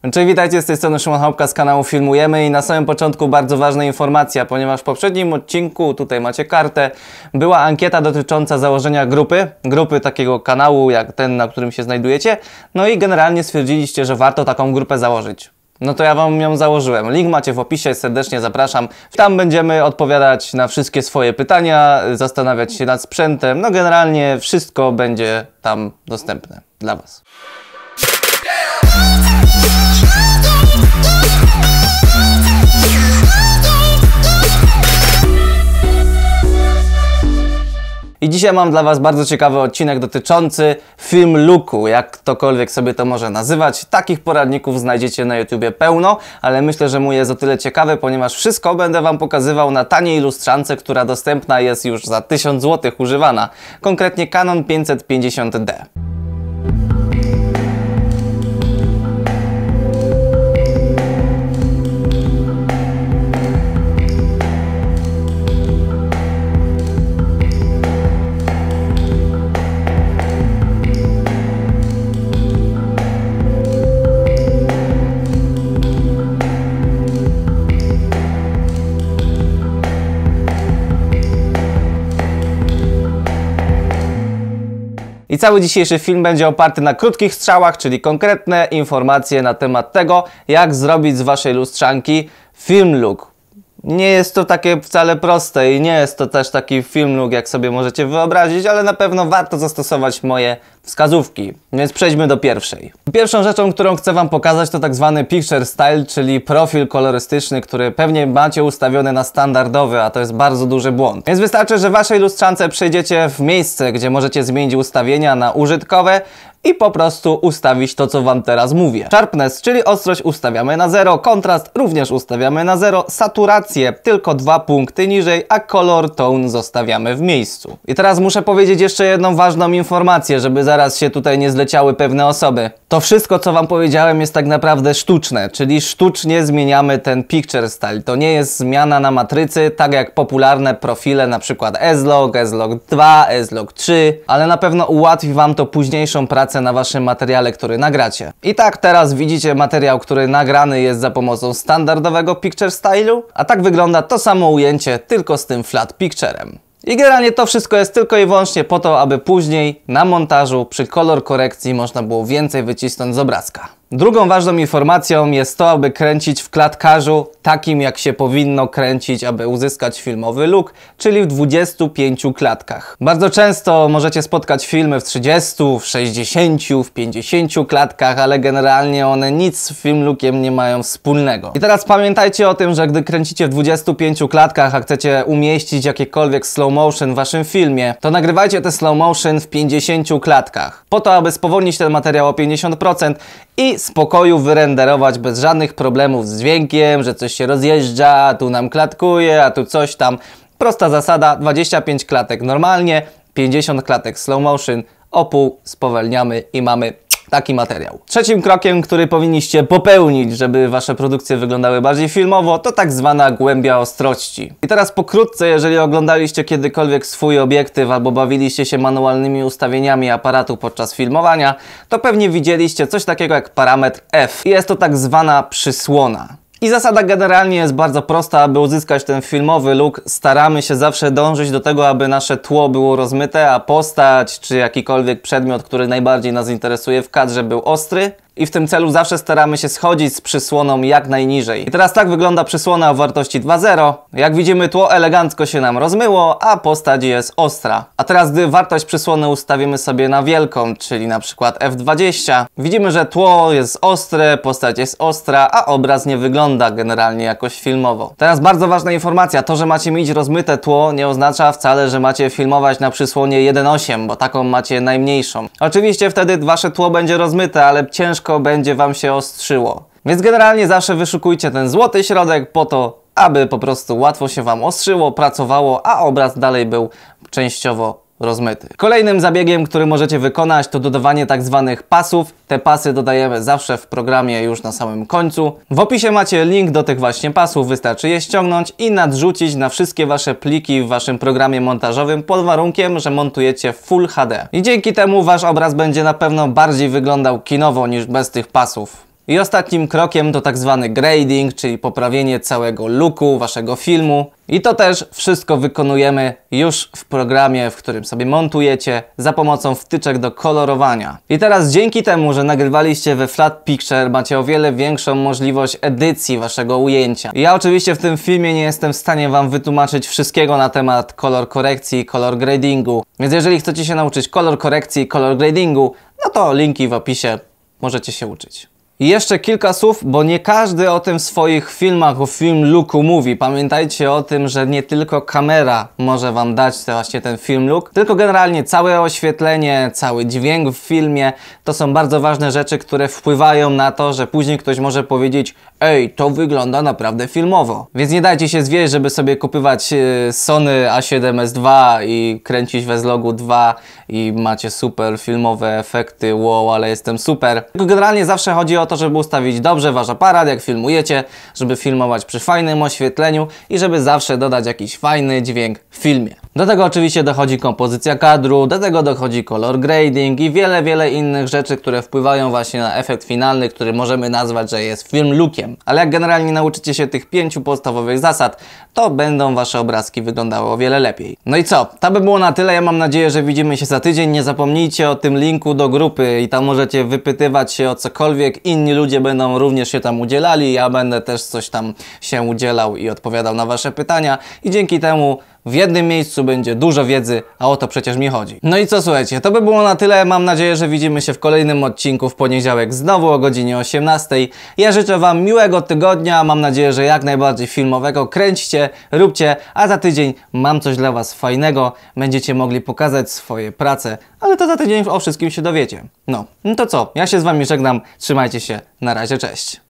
Cześć, witajcie, z tej strony Szymon Chałupka z kanału Filmujemy i na samym początku bardzo ważna informacja, ponieważ w poprzednim odcinku, tutaj macie kartę, była ankieta dotycząca założenia grupy takiego kanału jak ten, na którym się znajdujecie, no i generalnie stwierdziliście, że warto taką grupę założyć. No to ja wam ją założyłem. Link macie w opisie, serdecznie zapraszam. Tam będziemy odpowiadać na wszystkie swoje pytania, zastanawiać się nad sprzętem, no generalnie wszystko będzie tam dostępne dla was. I dzisiaj mam dla was bardzo ciekawy odcinek dotyczący film looku, jak ktokolwiek sobie to może nazywać. Takich poradników znajdziecie na YouTubie pełno, ale myślę, że mój jest o tyle ciekawy, ponieważ wszystko będę wam pokazywał na taniej lustrzance, która dostępna jest już za 1000 zł używana, konkretnie Canon 550D. I cały dzisiejszy film będzie oparty na krótkich strzałach, czyli konkretne informacje na temat tego, jak zrobić z waszej lustrzanki film look. Nie jest to takie wcale proste i nie jest to też taki film look, jak sobie możecie wyobrazić, ale na pewno warto zastosować moje wskazówki. Więc przejdźmy do pierwszej. Pierwszą rzeczą, którą chcę wam pokazać, to tak zwany picture style, czyli profil kolorystyczny, który pewnie macie ustawiony na standardowy, a to jest bardzo duży błąd. Więc wystarczy, że w waszej lustrzance przejdziecie w miejsce, gdzie możecie zmienić ustawienia na użytkowe i po prostu ustawić to, co wam teraz mówię. Sharpness, czyli ostrość, ustawiamy na 0, kontrast również ustawiamy na 0, saturację tylko 2 punkty niżej, a color tone zostawiamy w miejscu. I teraz muszę powiedzieć jeszcze jedną ważną informację, żeby zaraz się tutaj nie zleciały pewne osoby. To wszystko, co wam powiedziałem, jest tak naprawdę sztuczne, czyli sztucznie zmieniamy ten picture style. To nie jest zmiana na matrycy, tak jak popularne profile, na przykład S-Log, S-Log 2, S-Log 3, ale na pewno ułatwi wam to późniejszą pracę na waszym materiale, który nagracie. I tak teraz widzicie materiał, który nagrany jest za pomocą standardowego picture stylu, a tak wygląda to samo ujęcie, tylko z tym flat picturem. I generalnie to wszystko jest tylko i wyłącznie po to, aby później na montażu przy kolor korekcji można było więcej wycisnąć z obrazka. Drugą ważną informacją jest to, aby kręcić w klatkarzu takim, jak się powinno kręcić, aby uzyskać filmowy look, czyli w 25 klatkach. Bardzo często możecie spotkać filmy w 30, w 60, w 50 klatkach, ale generalnie one nic z film lookiem nie mają wspólnego. I teraz pamiętajcie o tym, że gdy kręcicie w 25 klatkach, a chcecie umieścić jakiekolwiek slow motion w waszym filmie, to nagrywajcie te slow motion w 50 klatkach, po to, aby spowolnić ten materiał o 50% i spokoju wyrenderować bez żadnych problemów z dźwiękiem, że coś się rozjeżdża, a tu nam klatkuje, a tu coś tam. Prosta zasada, 25 klatek normalnie, 50 klatek slow motion, o pół spowalniamy i mamy taki materiał. Trzecim krokiem, który powinniście popełnić, żeby wasze produkcje wyglądały bardziej filmowo, to tak zwana głębia ostrości. I teraz pokrótce, jeżeli oglądaliście kiedykolwiek swój obiektyw albo bawiliście się manualnymi ustawieniami aparatu podczas filmowania, to pewnie widzieliście coś takiego jak parametr F. I jest to tak zwana przysłona. I zasada generalnie jest bardzo prosta, aby uzyskać ten filmowy look, staramy się zawsze dążyć do tego, aby nasze tło było rozmyte, a postać czy jakikolwiek przedmiot, który najbardziej nas interesuje w kadrze, był ostry. I w tym celu zawsze staramy się schodzić z przysłoną jak najniżej. I teraz tak wygląda przysłona o wartości 2.0. Jak widzimy, tło elegancko się nam rozmyło, a postać jest ostra. A teraz gdy wartość przysłony ustawimy sobie na wielką, czyli na przykład F20, widzimy, że tło jest ostre, postać jest ostra, a obraz nie wygląda generalnie jakoś filmowo. Teraz bardzo ważna informacja, to, że macie mieć rozmyte tło, nie oznacza wcale, że macie filmować na przysłonie 1.8, bo taką macie najmniejszą. Oczywiście wtedy wasze tło będzie rozmyte, ale ciężko będzie wam się ostrzyło. Więc generalnie zawsze wyszukujcie ten złoty środek po to, aby po prostu łatwo się wam ostrzyło, pracowało, a obraz dalej był częściowo rozmyty. Kolejnym zabiegiem, który możecie wykonać, to dodawanie tak zwanych pasów. Te pasy dodajemy zawsze w programie już na samym końcu. W opisie macie link do tych właśnie pasów, wystarczy je ściągnąć i nadrzucić na wszystkie wasze pliki w waszym programie montażowym pod warunkiem, że montujecie w Full HD. I dzięki temu wasz obraz będzie na pewno bardziej wyglądał kinowo niż bez tych pasów. I ostatnim krokiem to tak zwany grading, czyli poprawienie całego looku waszego filmu. I to też wszystko wykonujemy już w programie, w którym sobie montujecie za pomocą wtyczek do kolorowania. I teraz dzięki temu, że nagrywaliście we Flat Picture, macie o wiele większą możliwość edycji waszego ujęcia. Ja oczywiście w tym filmie nie jestem w stanie wam wytłumaczyć wszystkiego na temat kolor korekcji, kolor gradingu. Więc jeżeli chcecie się nauczyć kolor korekcji, kolor gradingu, no to linki w opisie, możecie się uczyć. I jeszcze kilka słów, bo nie każdy o tym w swoich filmach, o film looku mówi. Pamiętajcie o tym, że nie tylko kamera może wam dać właśnie ten film look, tylko generalnie całe oświetlenie, cały dźwięk w filmie to są bardzo ważne rzeczy, które wpływają na to, że później ktoś może powiedzieć: ej, to wygląda naprawdę filmowo. Więc nie dajcie się zwieść, żeby sobie kupować Sony A7S II i kręcić we Zlogu 2 i macie super filmowe efekty, wow, ale jestem super. Tylko generalnie zawsze chodzi o to, żeby ustawić dobrze wasz aparat, jak filmujecie, żeby filmować przy fajnym oświetleniu i żeby zawsze dodać jakiś fajny dźwięk w filmie. Do tego oczywiście dochodzi kompozycja kadru, do tego dochodzi color grading i wiele innych rzeczy, które wpływają właśnie na efekt finalny, który możemy nazwać, że jest film lookiem. Ale jak generalnie nauczycie się tych 5 podstawowych zasad, to będą wasze obrazki wyglądały o wiele lepiej. No i co? To by było na tyle. Ja mam nadzieję, że widzimy się za tydzień. Nie zapomnijcie o tym linku do grupy i tam możecie wypytywać się o cokolwiek. Inni ludzie będą również się tam udzielali. Ja będę też coś tam się udzielał i odpowiadał na wasze pytania. I dzięki temu w jednym miejscu będzie dużo wiedzy, a o to przecież mi chodzi. No i co, słuchajcie, to by było na tyle. Mam nadzieję, że widzimy się w kolejnym odcinku w poniedziałek znowu o godzinie 18. Ja życzę wam miłego tygodnia, mam nadzieję, że jak najbardziej filmowego. Kręćcie, róbcie, a za tydzień mam coś dla was fajnego. Będziecie mogli pokazać swoje prace, ale to za tydzień o wszystkim się dowiecie. No to co, ja się z wami żegnam, trzymajcie się, na razie, cześć.